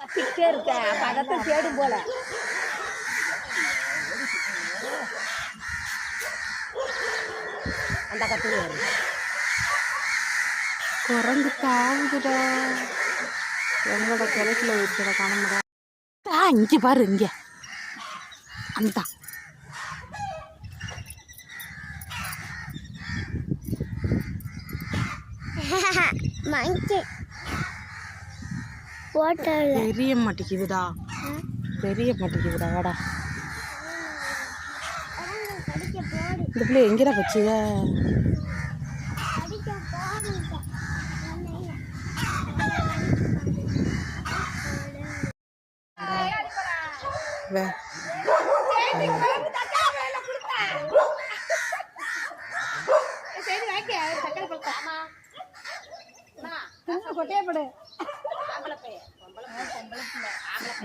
கத்திக்கிட்டே இருக்கேன். அப்ப அதைத்தான் தேடும் போல. அந்த கத்து குரங்கு தாவுதுடா. எங்களோட கிழக்குல வச்சுட காண முடியாது. இங்கே பாரு, இங்கே அந்த பெரிய மாட்டேங்குதுடா, பெரிய மாட்டேங்குதுடா. வாடா, இந்த பிள்ளை எங்கடா வச்சுத?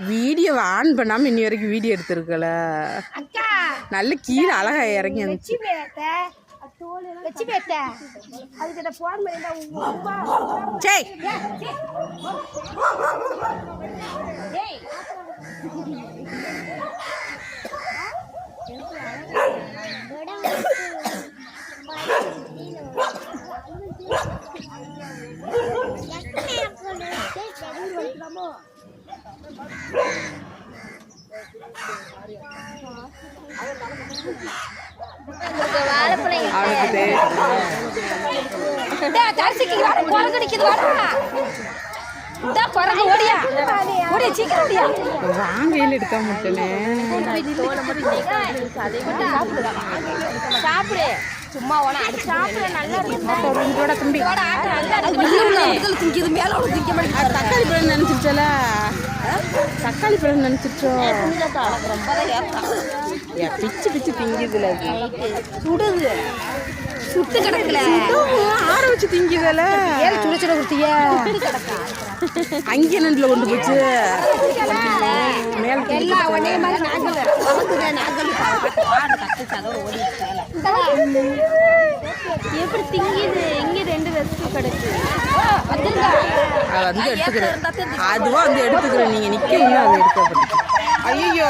வீடியோ ஆன் பண்ணாம இன்னி வரைக்கும் வீடியோ எடுத்திருக்கல. நல்ல கீழே அழகா இறங்கி வந்துச்சு. வாங்கையில் எடுக்க மாட்டேனே. சாப்பிடு, சும்மா சாப்பிட நல்லா தம்பி. தக்காளி பழம் நினைச்சிருச்சல, தக்காளி பழம் நினைச்சிருச்சோ. பிச்சு பிச்சு திங்குதுல, சுடுது, சுட்டு கிடக்குல, ஆற வச்சு திங்குதல. சுட சுட குடுத்தியா? அங்கே நண்டுல கொண்டு போச்சு. மேல எப்படி திங்குது? இங்க 2 ரெஸ்ட் கிடக்கு. வந்து எடுத்துக்கிறேன், அதுவா வந்து எடுத்துக்கிறேன். நீங்க நிக்க இன்னும் அதை எடுக்க. ஐயோ,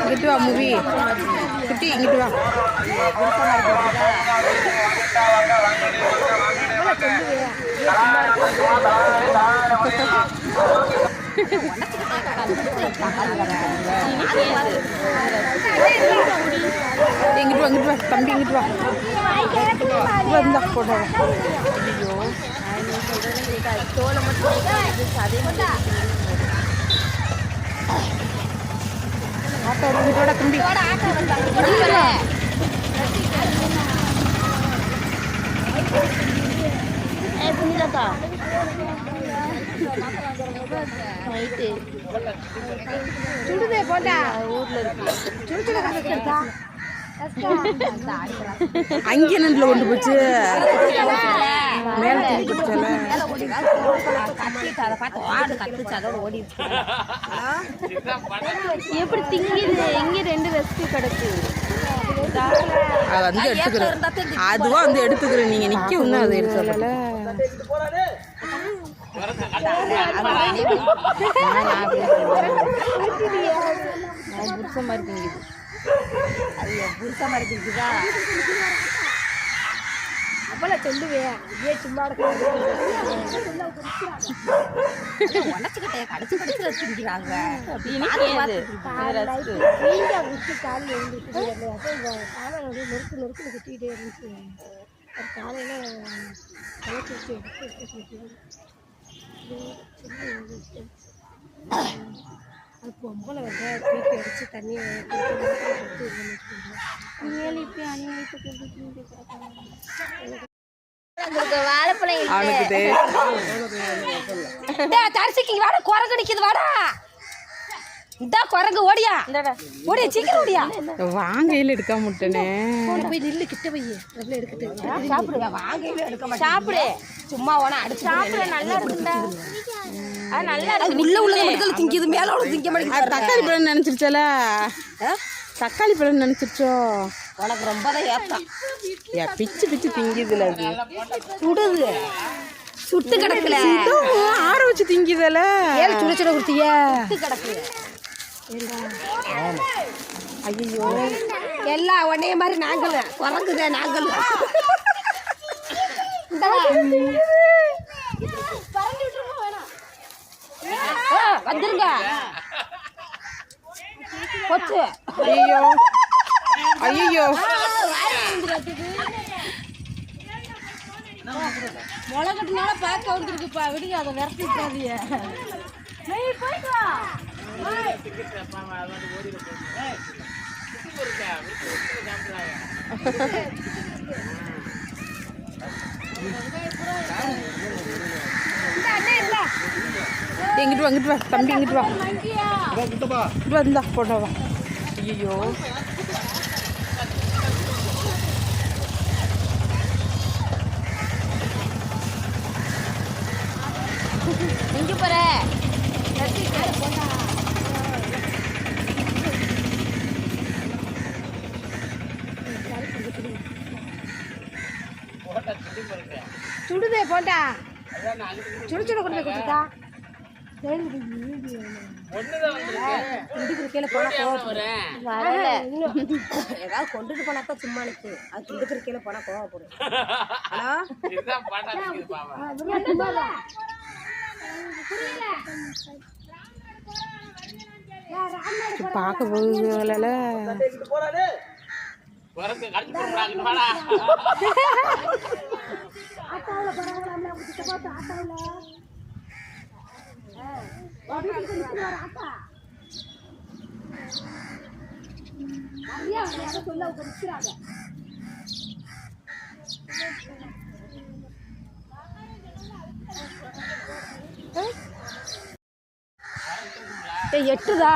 இங்கிட்டு வா மூவி குட்டி, இங்கிட்டு வா. இங்கிட்டு வா, இங்கிட்டு வா தம்பி, இங்கிட்டு வா. வந்தா போட. ஐயோ, தோலை மட்டும் ஆட்டோ இங்கிட்டோட தம்பி. சுடுதே போட்டா ஊர்ல இருக்கு. அங்கே நண்டுல கொண்டு போச்சு. மேல எப்படி திங்குது? இங்க 2 ரெஸ்ட் கிடக்கு. வந்து எடுத்துக்கிறேன், அதுவா வந்து எடுத்துக்கிறேன். நீங்க நிக்க இன்னும் அதை எடுக்கல. புருஷ மாதிரி திங்குது. அது புருஷ மாதிரி திங்குதா? அப்பல சொல்லுவேன், ஏ சும்மா உடச்சுக்கிட்டே கடிச்சு கடிச்சு வச்சுக்கிறாங்க. நெருக்கு நெருக்குன்னு குத்திக்கிட்டே இருந்துச்சு. காலையில் அது பொம்பளை வந்து தூக்கி அடித்து தண்ணியை தரிசிக்கு வாடா, குரங்கு நிற்கிது. வாடா, இந்த குரங்கு ஓடியா, ஓடியா, சீக்கிரம் ஓடியா. வாங்கையில் எடுக்க மாட்டேனே. போய் நில்லு, கிட்ட போய் எடுக்கிட்டு சாப்பிடுங்க. வாங்கையில் எடுக்க மாட்டேன். சாப்பிடு, சும்மா ஓனா அடிச்சு சாப்பிட. நல்லா இருக்குண்டா, நல்லா இருக்கு. உள்ள உள்ள திங்கிது, மேல உள்ள திங்க மாட்டேங்குது. தக்காளி பழம் நினைச்சிருச்சல, தக்காளி பழம் நினைச்சிருச்சோ. உனக்கு ரொம்ப தான் ஏத்தம். பிச்சு பிச்சு திங்குதுல அது. சுடுது, சுட்டு கிடக்கல. ஆற வச்சு திங்குதல. ஏழு சுட சுட கொடுத்தியா? சுட்டு கிடக்கு. ஐயோ, எல்லாம் உடனே மாதிரி நாங்களும் குறைங்குதே நாங்களும். வந்துருங்க கொச்சு. ஐயோ ஐயோ, முளைகட்டினால பார்க்க வந்துருக்குப்பா. விடுங்க, அதை விரட்டி விட்டாதீங்க. இங்கிட்டு வா, இங்கிட்டு வா தம்பி, இங்கிட்டு வா, இங்கிட்டு வா, இந்தா போட்டோ வா. ஐயோ இங்க போற சுடுதே போட்டா சுடு சுட கொண்டு போய் கொடுத்தா. ஏதாவது கொண்டுட்டு போனாத்தான் சும்மா நிற்கு. அது துண்டுக்கிற கீழே போனா கோவப்படும். பார்க்க போகுதுல. எட்டுதா